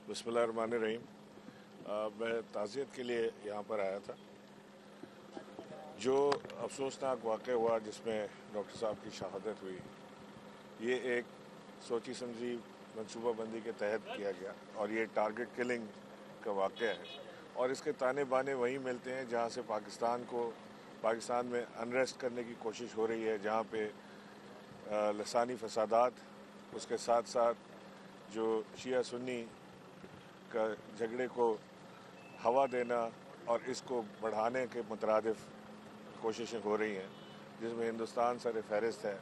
बिस्मिल्लाहिर्रहमानिर्रहीम। मैं ताज़ियत के लिए यहाँ पर आया था। जो अफसोसनाक वाक़या हुआ जिसमें डॉक्टर साहब की शहादत हुई, ये एक सोची समझी मनसूबाबंदी के तहत किया गया और ये टारगेट किलिंग का वाक़या है और इसके ताने बाने वहीं मिलते हैं जहाँ से पाकिस्तान में अनरेस्ट करने की कोशिश हो रही है, जहाँ पे लसानी फसादात, उसके साथ साथ जो शिया सुन्नी का झगड़े को हवा देना और इसको बढ़ाने के मुतरादिफ कोशिशें हो रही हैं, जिसमें हिंदुस्तान सर फहरिस्त है,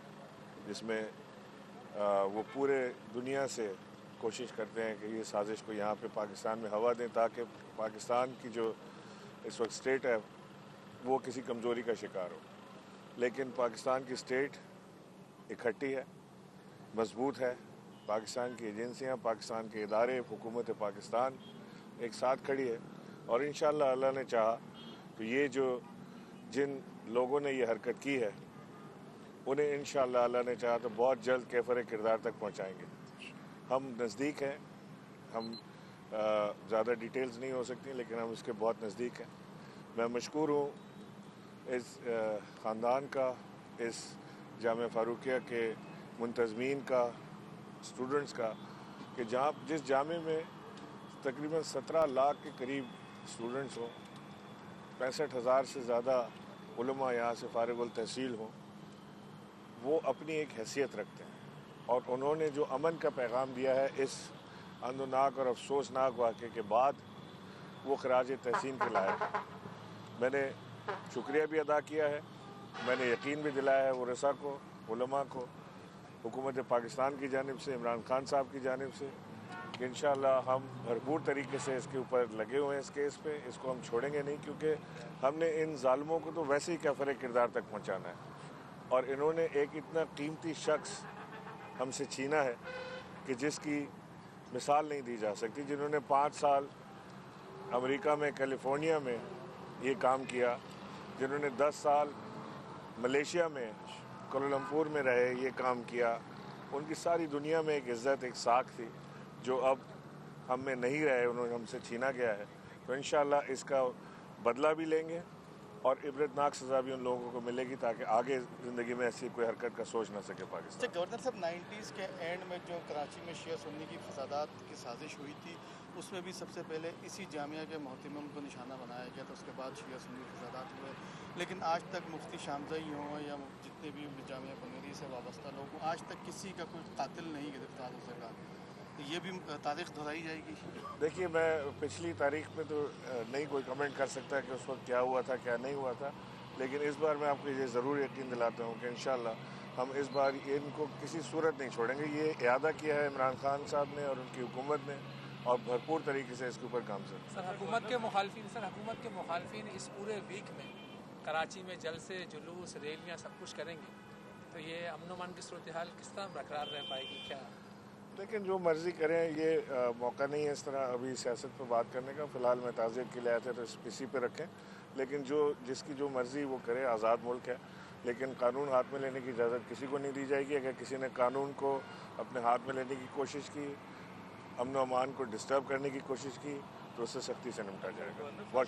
जिसमें वो पूरे दुनिया से कोशिश करते हैं कि ये साजिश को यहाँ पे पाकिस्तान में हवा दें ताकि पाकिस्तान की जो इस वक्त स्टेट है वो किसी कमज़ोरी का शिकार हो। लेकिन पाकिस्तान की स्टेट इकट्ठी है, मजबूत है। पाकिस्तान की एजेंसियाँ, पाकिस्तान के इदारे, हुकूमत पाकिस्तान एक साथ खड़ी है और इंशाअल्लाह अल्लाह ने चाहा तो ये जिन लोगों ने ये हरकत की है उन्हें इंशाअल्लाह अल्लाह ने चाहा तो बहुत जल्द कैफर किरदार तक पहुँचाएँगे। हम नज़दीक हैं, हम ज़्यादा डिटेल्स नहीं हो सकती लेकिन हम इसके बहुत नज़दीक हैं। मैं मशकूर हूँ इस ख़ानदान का, इस जामिया फ़ारूक़िया के मुंतज़मीन का, स्टूडेंट्स का, कि जिस जामे में तकरीबन 17 लाख के करीब स्टूडेंट्स हों, 65,000 से ज़्यादा उलमा यहाँ से फारिगुल तहसील हों, वो अपनी एक हैसियत रखते हैं और उन्होंने जो अमन का पैगाम दिया है इस अंदनाक और अफसोसनाक वाक़े के बाद, वो खराज तहसीन के लायक है। मैंने शुक्रिया भी अदा किया है, मैंने यकीन भी दिलाया है वरसा को, उलमा को, हुकूमत पाकिस्तान की जानिब से, इमरान खान साहब की जानिब से कि इंशाअल्लाह हम भरपूर तरीके से इसके ऊपर लगे हुए हैं। इस केस पे इसको हम छोड़ेंगे नहीं, क्योंकि हमने इन जालिमों को तो वैसे ही कैफर किरदार तक पहुंचाना है और इन्होंने एक इतना कीमती शख्स हमसे छीना है कि जिसकी मिसाल नहीं दी जा सकती, जिन्होंने 5 साल अमेरिका में, कैलिफोर्निया में ये काम किया, जिन्होंने 10 साल मलेशिया में, कोलालमपुर में रहे, ये काम किया। उनकी सारी दुनिया में एक इज़्ज़त, एक साख थी जो अब हम में नहीं रहे, उन्होंने हमसे छीना गया है। तो इंशाअल्लाह इसका बदला भी लेंगे और इबरतनाक सज़ा भी उन लोगों को मिलेगी ताकि आगे ज़िंदगी में ऐसी कोई हरकत का सोच ना सके पाकिस्तान। गवर्नर साहब, 90s के एंड में जो कराची में शिया सुन्नी की फसादात की साजिश हुई थी, उसमें भी सबसे पहले इसी जामिया के मोहतमिम को निशाना बनाया गया था, उसके बाद शिया सुन्नी फसादात हुए। लेकिन आज तक मुफ्ती शामज़ई हों या जितने भी जामिया बंगरी से वाबस्ता लोग हों, आज तक किसी का कोई कातिल नहीं गिरफ्तार हो सका। ये भी तारीख दोहराई जाएगी? देखिए, मैं पिछली तारीख में तो नहीं कोई कमेंट कर सकता कि उस वक्त क्या हुआ था, क्या नहीं हुआ था, लेकिन इस बार मैं आपको ये ज़रूर यकीन दिलाता हूँ कि इंशाअल्लाह हम इस बार इनको किसी सूरत नहीं छोड़ेंगे। ये इरादा किया है इमरान खान साहब ने और उनकी हुकूमत ने और भरपूर तरीके से इसके ऊपर काम सर हुकूमत के मुखालफिन इस पूरे वीक में कराची में जलसे, जुलूस, रैलियाँ सब कुछ करेंगे, तो ये अमन अमान की सूरत हाल किस तरह बरकरार रह पाएगी? क्या लेकिन जो मर्ज़ी करें, ये मौका नहीं है इस तरह अभी सियासत पर बात करने का। फ़िलहाल मैं ताज़ियत के लिए आया था तो इसी पे रखें, लेकिन जिसकी जो मर्ज़ी वो करे, आज़ाद मुल्क है, लेकिन कानून हाथ में लेने की इजाज़त किसी को नहीं दी जाएगी। अगर किसी ने कानून को अपने हाथ में लेने की कोशिश की, अमन अमान को डिस्टर्ब करने की कोशिश की, तो उससे सख्ती से निपटा जाएगा। बहुत